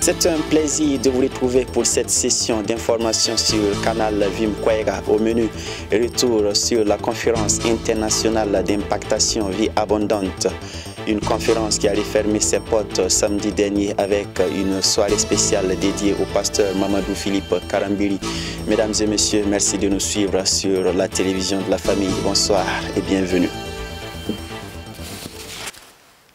C'est un plaisir de vous retrouver pour cette session d'information sur le canal Vim Kwega. Au menu, retour sur la conférence internationale d'impactation Vie Abondante. Une conférence qui a refermé ses portes samedi dernier avec une soirée spéciale dédiée au pasteur Mamadou Philippe Karambiri. Mesdames et messieurs, merci de nous suivre sur la télévision de la famille. Bonsoir et bienvenue.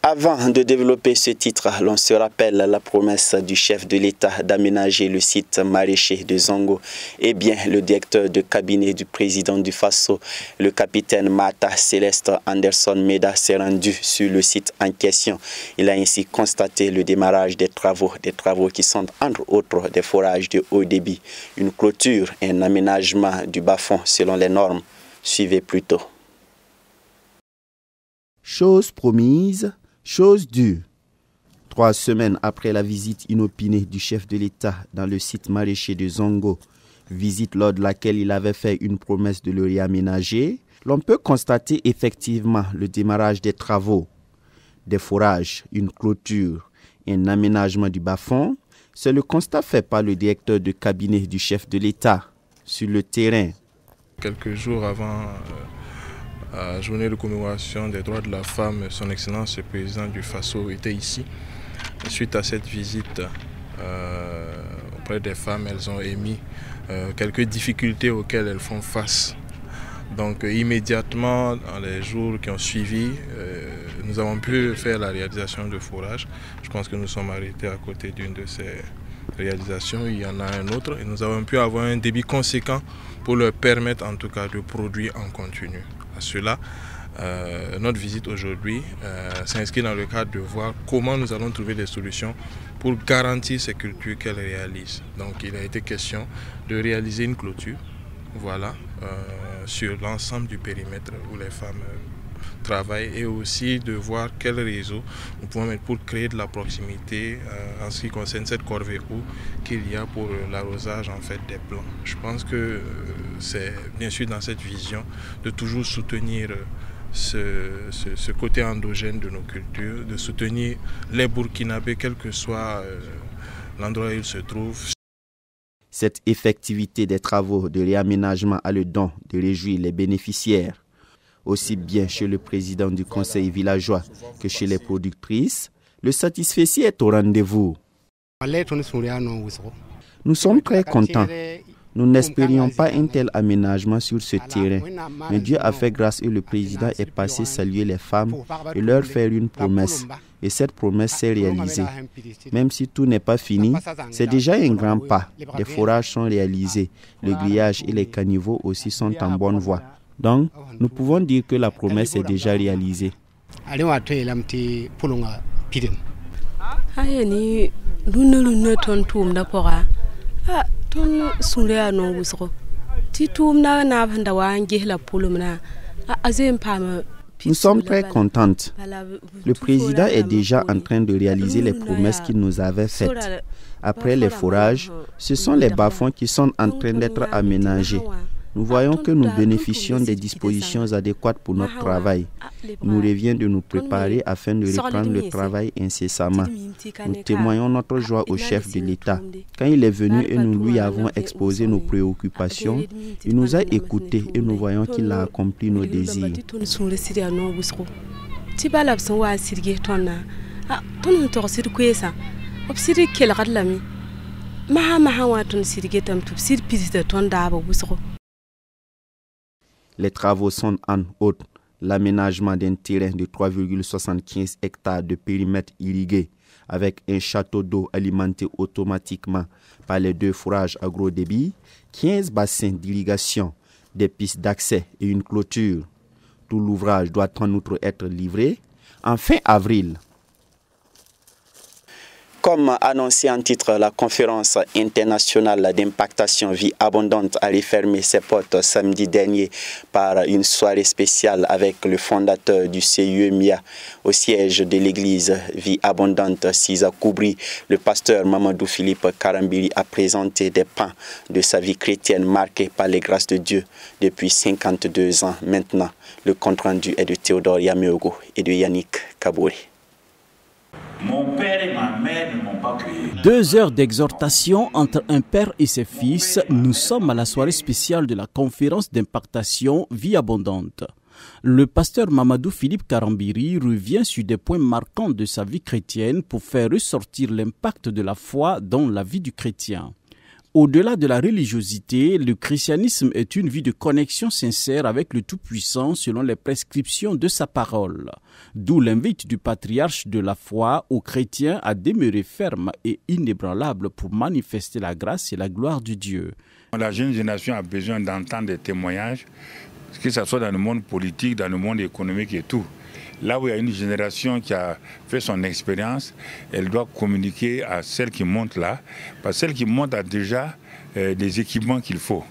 Avant de développer ce titre, l'on se rappelle la promesse du chef de l'État d'aménager le site maraîcher de Zongo. Eh bien, le directeur de cabinet du président du Faso, le capitaine Mata Céleste Anderson Meda, s'est rendu sur le site en question. Il a ainsi constaté le démarrage des travaux qui sont entre autres des forages de haut débit, une clôture et un aménagement du bas-fond selon les normes. Suivez plutôt. Chose promise. Chose due. 3 semaines après la visite inopinée du chef de l'État dans le site maraîcher de Zongo, visite lors de laquelle il avait fait une promesse de le réaménager, l'on peut constater effectivement le démarrage des travaux, des forages, une clôture et un aménagement du bas-fond. C'est le constat fait par le directeur de cabinet du chef de l'État sur le terrain. Quelques jours avant la journée de commémoration des droits de la femme, son Excellence le président du Faso était ici. Et suite à cette visite auprès des femmes, elles ont émis quelques difficultés auxquelles elles font face. Donc immédiatement, dans les jours qui ont suivi, nous avons pu faire la réalisation de forages. Je pense que nous sommes arrêtés à côté d'une de ces réalisations. Il y en a un autre et nous avons pu avoir un débit conséquent pour leur permettre en tout cas de produire en continu. À cela, notre visite aujourd'hui s'inscrit dans le cadre de voir comment nous allons trouver des solutions pour garantir ces cultures qu'elles réalisent. Donc il a été question de réaliser une clôture, voilà, sur l'ensemble du périmètre où les femmes travaillent et aussi de voir quel réseau nous pouvons mettre pour créer de la proximité en ce qui concerne cette corvée eau qu'il y a pour l'arrosage en fait des plants. Je pense que c'est bien sûr dans cette vision de toujours soutenir ce côté endogène de nos cultures, de soutenir les Burkinabés quel que soit l'endroit où ils se trouvent. Cette effectivité des travaux de réaménagement a le don de réjouir les bénéficiaires, aussi bien chez le président du conseil villageois que chez les productrices. Le satisfecit est au rendez-vous. Nous sommes très contents. Nous n'espérions pas un tel aménagement sur ce terrain, mais Dieu a fait grâce et le président est passé saluer les femmes et leur faire une promesse. Et cette promesse s'est réalisée. Même si tout n'est pas fini, c'est déjà un grand pas. Les forages sont réalisés, le grillage et les caniveaux aussi sont en bonne voie. Donc, nous pouvons dire que la promesse est déjà réalisée. Nous sommes très contentes. Le président est déjà en train de réaliser les promesses qu'il nous avait faites. Après les forages, ce sont les bas-fonds qui sont en train d'être aménagés. Nous voyons que nous bénéficions des dispositions adéquates pour notre travail. Il nous revient de nous préparer afin de reprendre le travail incessamment. Nous témoignons notre joie au chef de l'État. Quand il est venu et nous lui avons exposé nos préoccupations, il nous a écoutés et nous voyons qu'il a accompli nos désirs. Les travaux sont en outre l'aménagement d'un terrain de 3,75 hectares de périmètre irrigué avec un château d'eau alimenté automatiquement par les 2 forages à gros débit, 15 bassins d'irrigation, des pistes d'accès et une clôture. Tout l'ouvrage doit en outre être livré en fin avril. Comme annoncé en titre, la conférence internationale d'impactation Vie Abondante a refermé ses portes samedi dernier par une soirée spéciale avec le fondateur du CIEMIA au siège de l'église Vie Abondante, Sisa Koubri. Le pasteur Mamadou Philippe Karambiri a présenté des pans de sa vie chrétienne marquée par les grâces de Dieu depuis 52 ans maintenant. Le compte rendu est de Théodore Yameogo et de Yannick Kabouri. Mon père et ma mère ne m'ont pas créé. 2 heures d'exhortation entre un père et ses fils. Nous sommes à la soirée spéciale de la conférence d'impactation Vie abondante. Le pasteur Mamadou Philippe Karambiri revient sur des points marquants de sa vie chrétienne pour faire ressortir l'impact de la foi dans la vie du chrétien. Au-delà de la religiosité, le christianisme est une vie de connexion sincère avec le Tout-Puissant selon les prescriptions de sa parole. D'où l'invite du patriarche de la foi aux chrétiens à demeurer fermes et inébranlables pour manifester la grâce et la gloire de Dieu. La jeune génération a besoin d'entendre des témoignages, que ce soit dans le monde politique, dans le monde économique et tout. Là où il y a une génération qui a fait son expérience, elle doit communiquer à celle qui monte là, parce que celle qui monte a déjà des équipements qu'il faut,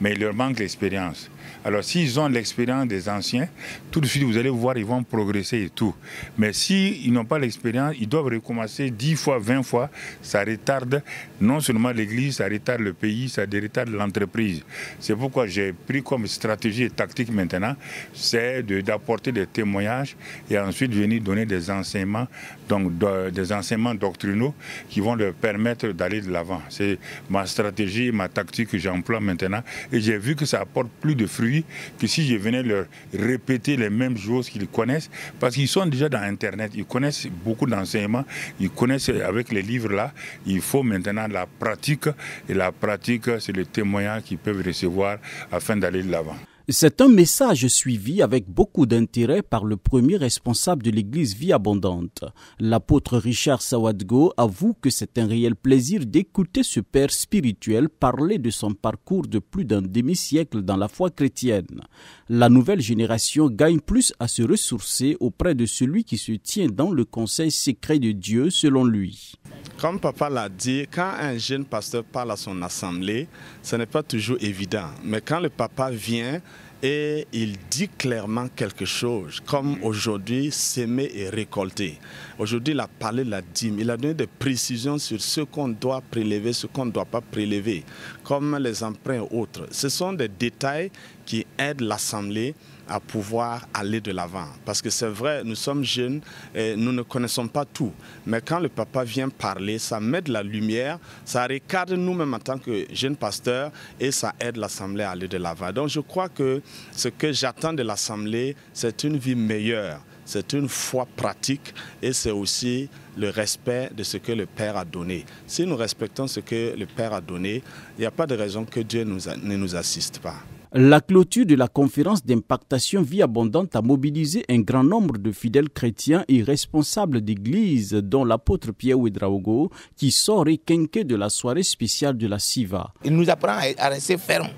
mais il leur manque l'expérience. Alors s'ils ont l'expérience des anciens, tout de suite vous allez voir, ils vont progresser et tout. Mais s'ils n'ont pas l'expérience, ils doivent recommencer 10 fois, 20 fois. Ça retarde non seulement l'Église, ça retarde le pays, ça retarde l'entreprise. C'est pourquoi j'ai pris comme stratégie et tactique maintenant, c'est d'apporter des témoignages et ensuite venir donner des enseignements, donc des enseignements doctrinaux qui vont leur permettre d'aller de l'avant. C'est ma stratégie, ma tactique que j'emploie maintenant et j'ai vu que ça apporte plus de fruits que si je venais leur répéter les mêmes choses qu'ils connaissent, parce qu'ils sont déjà dans Internet, ils connaissent beaucoup d'enseignements, ils connaissent avec les livres là, il faut maintenant la pratique, et la pratique c'est le témoignage qu'ils peuvent recevoir afin d'aller de l'avant. C'est un message suivi avec beaucoup d'intérêt par le premier responsable de l'église Vie Abondante. L'apôtre Richard Sawadgo avoue que c'est un réel plaisir d'écouter ce père spirituel parler de son parcours de plus d'un demi-siècle dans la foi chrétienne. La nouvelle génération gagne plus à se ressourcer auprès de celui qui se tient dans le conseil secret de Dieu selon lui. Comme papa l'a dit, quand un jeune pasteur parle à son assemblée, ce n'est pas toujours évident. Mais quand le papa vient et il dit clairement quelque chose, comme aujourd'hui, s'aimer et récolter. Aujourd'hui, il a parlé de la dîme, il a donné des précisions sur ce qu'on doit prélever, ce qu'on ne doit pas prélever, comme les emprunts et autres. Ce sont des détails qui aident l'assemblée à pouvoir aller de l'avant. Parce que c'est vrai, nous sommes jeunes et nous ne connaissons pas tout. Mais quand le papa vient parler, ça met de la lumière, ça recadre nous-mêmes en tant que jeunes pasteurs et ça aide l'assemblée à aller de l'avant. Donc je crois que ce que j'attends de l'assemblée, c'est une vie meilleure. C'est une foi pratique et c'est aussi le respect de ce que le Père a donné. Si nous respectons ce que le Père a donné, il n'y a pas de raison que Dieu ne nous assiste pas. La clôture de la conférence d'impactation Vie abondante a mobilisé un grand nombre de fidèles chrétiens et responsables d'église, dont l'apôtre Pierre Ouedraogo, qui sort requinqué de la soirée spéciale de la Siva. Il nous apprend à rester ferme,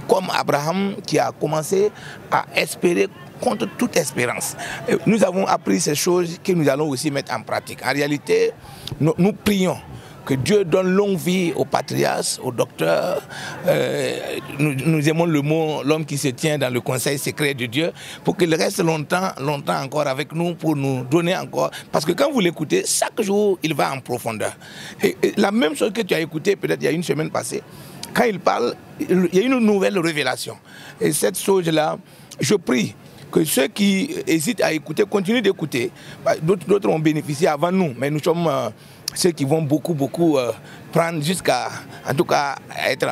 comme Abraham qui a commencé à espérer contre toute espérance. Nous avons appris ces choses que nous allons aussi mettre en pratique. En réalité, nous prions que Dieu donne longue vie aux patriarches, aux docteurs. Nous aimons le mot, l'homme qui se tient dans le conseil secret de Dieu, pour qu'il reste longtemps encore avec nous, pour nous donner encore. Parce que quand vous l'écoutez, chaque jour, il va en profondeur. Et la même chose que tu as écouté peut-être il y a une semaine passée, quand il parle, il y a une nouvelle révélation. Et cette chose-là, je prie que ceux qui hésitent à écouter continuent d'écouter. D'autres ont bénéficié avant nous, mais nous sommes ceux qui vont beaucoup prendre jusqu'à, en tout cas, être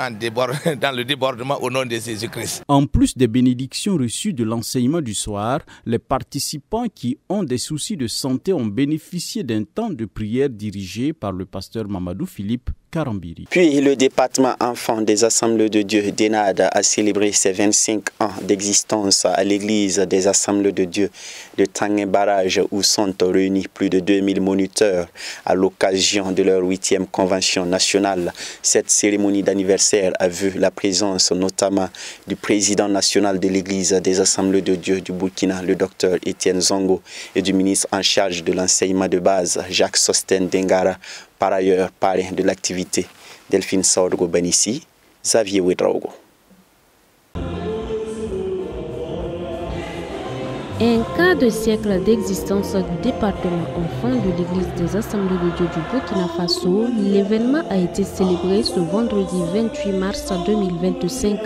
dans le débordement au nom de Jésus-Christ. En plus des bénédictions reçues de l'enseignement du soir, les participants qui ont des soucis de santé ont bénéficié d'un temps de prière dirigé par le pasteur Mamadou Philippe Karambiri. Puis le département enfants des Assemblées de Dieu d'Enad a célébré ses 25 ans d'existence à l'église des Assemblées de Dieu de Tangué Barrage où sont réunis plus de 2000 moniteurs à l'occasion de leur 8e convention nationale. Cette cérémonie d'anniversaire a vu la présence notamment du président national de l'église des Assemblées de Dieu du Burkina, le docteur Étienne Zongo, et du ministre en charge de l'enseignement de base, Jacques Sosten Dengara. Par ailleurs, parrain de l'activité, Delphine Saoudgo Benissi, Xavier Ouedraogo. Un quart de siècle d'existence du département enfant de l'Église des Assemblées de Dieu du Burkina Faso, l'événement a été célébré ce vendredi 28 mars 2025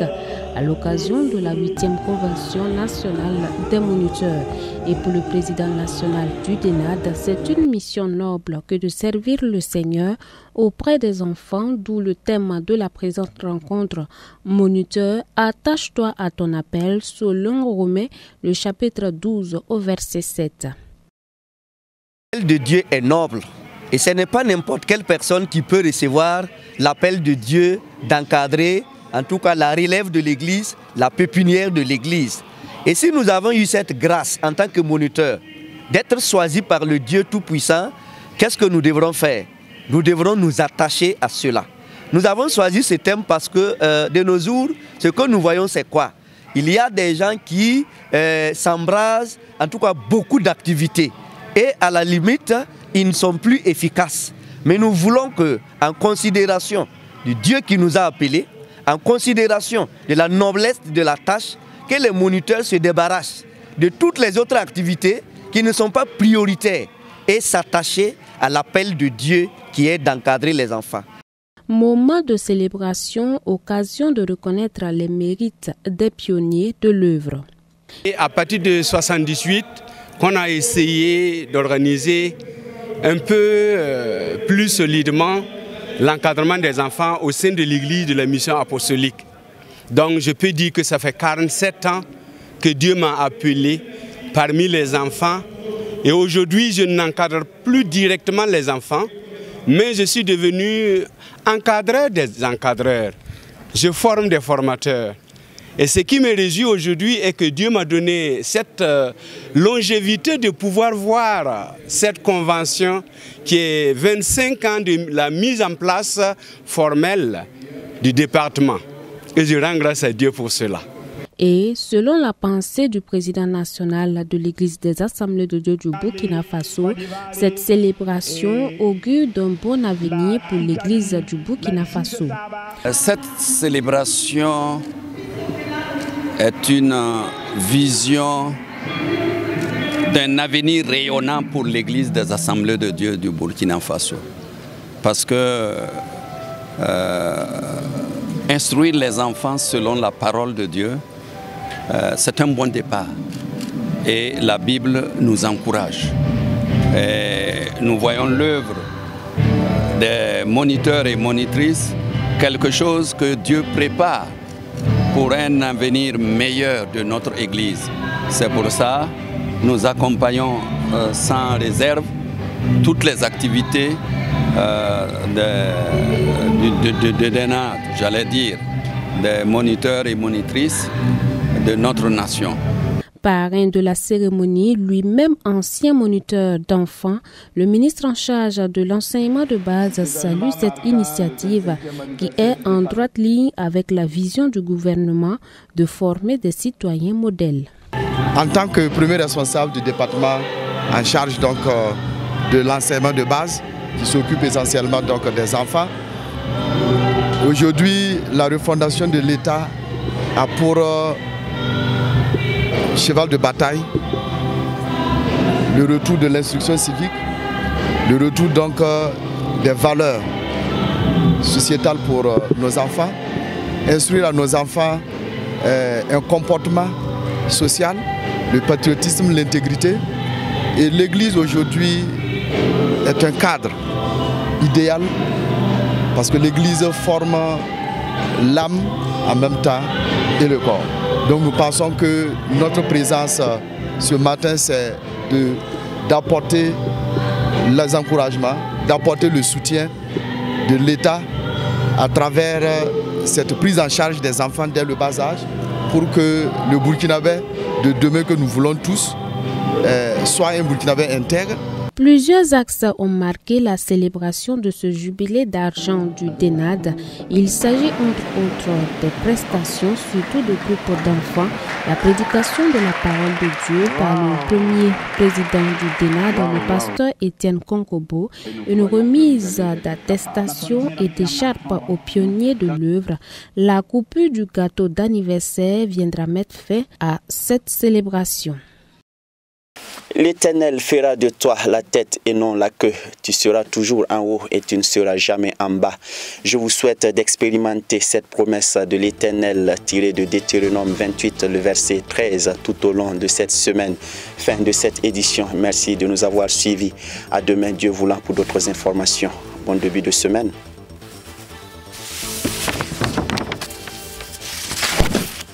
à l'occasion de la 8e Convention nationale des moniteurs. Et pour le président national du DENAD, c'est une mission noble que de servir le Seigneur auprès des enfants, d'où le thème de la présente rencontre. Moniteur, attache-toi à ton appel, selon Romains, le chapitre 12 au verset 7. L'appel de Dieu est noble et ce n'est pas n'importe quelle personne qui peut recevoir l'appel de Dieu d'encadrer, en tout cas la relève de l'Église, la pépinière de l'Église. Et si nous avons eu cette grâce en tant que moniteur d'être choisis par le Dieu Tout-Puissant, qu'est-ce que nous devrons faire? Nous devrons nous attacher à cela. Nous avons choisi ce thème parce que de nos jours, ce que nous voyons c'est quoi? Il y a des gens qui s'embrasent, en tout cas beaucoup d'activités. Et à la limite, ils ne sont plus efficaces. Mais nous voulons que, en considération du Dieu qui nous a appelés, en considération de la noblesse de la tâche, que les moniteurs se débarrassent de toutes les autres activités qui ne sont pas prioritaires et s'attacher à l'appel de Dieu qui est d'encadrer les enfants. Moment de célébration, occasion de reconnaître les mérites des pionniers de l'œuvre. Et à partir de 1978, qu'on a essayé d'organiser un peu plus solidement l'encadrement des enfants au sein de l'Église de la mission apostolique. Donc je peux dire que ça fait 47 ans que Dieu m'a appelé parmi les enfants. Et aujourd'hui, je n'encadre plus directement les enfants, mais je suis devenu encadreur des encadreurs. Je forme des formateurs. Et ce qui me réjouit aujourd'hui est que Dieu m'a donné cette longévité de pouvoir voir cette convention qui est 25 ans de la mise en place formelle du département. Et je rends grâce à Dieu pour cela. Et selon la pensée du président national de l'Église des Assemblées de Dieu du Burkina Faso, cette célébration augure d'un bon avenir pour l'Église du Burkina Faso. Cette célébration est une vision d'un avenir rayonnant pour l'Église des Assemblées de Dieu du Burkina Faso. Parce que instruire les enfants selon la parole de Dieu, c'est un bon départ. Et la Bible nous encourage. Et nous voyons l'œuvre des moniteurs et monitrices, quelque chose que Dieu prépare pour un avenir meilleur de notre Église. C'est pour ça que nous accompagnons sans réserve toutes les activités de DENAD, j'allais dire, des moniteurs et monitrices de notre nation. Parrain de la cérémonie, lui-même ancien moniteur d'enfants, le ministre en charge de l'enseignement de base salue cette initiative qui est en droite ligne avec la vision du gouvernement de former des citoyens modèles. En tant que premier responsable du département en charge donc, de l'enseignement de base, qui s'occupe essentiellement donc, des enfants, aujourd'hui la refondation de l'État a pour cheval de bataille le retour de l'instruction civique, le retour donc des valeurs sociétales pour nos enfants, instruire à nos enfants un comportement social, le patriotisme, l'intégrité. Et l'Église aujourd'hui est un cadre idéal parce que l'Église forme l'âme en même temps et le corps. Donc nous pensons que notre présence ce matin, c'est d'apporter les encouragements, d'apporter le soutien de l'État à travers cette prise en charge des enfants dès le bas âge pour que le Burkinabé de demain que nous voulons tous soit un Burkinabé intègre. Plusieurs axes ont marqué la célébration de ce jubilé d'argent du DENAD. Il s'agit entre autres des prestations, surtout de groupes d'enfants, la prédication de la parole de Dieu par le premier président du DENAD, le pasteur Étienne Konkobo, une remise d'attestation et d'écharpe aux pionniers de l'œuvre. La coupure du gâteau d'anniversaire viendra mettre fin à cette célébration. L'Éternel fera de toi la tête et non la queue. Tu seras toujours en haut et tu ne seras jamais en bas. Je vous souhaite d'expérimenter cette promesse de l'Éternel tirée de Deutéronome 28, le verset 13, tout au long de cette semaine. Fin de cette édition. Merci de nous avoir suivis. À demain, Dieu voulant, pour d'autres informations. Bon début de semaine.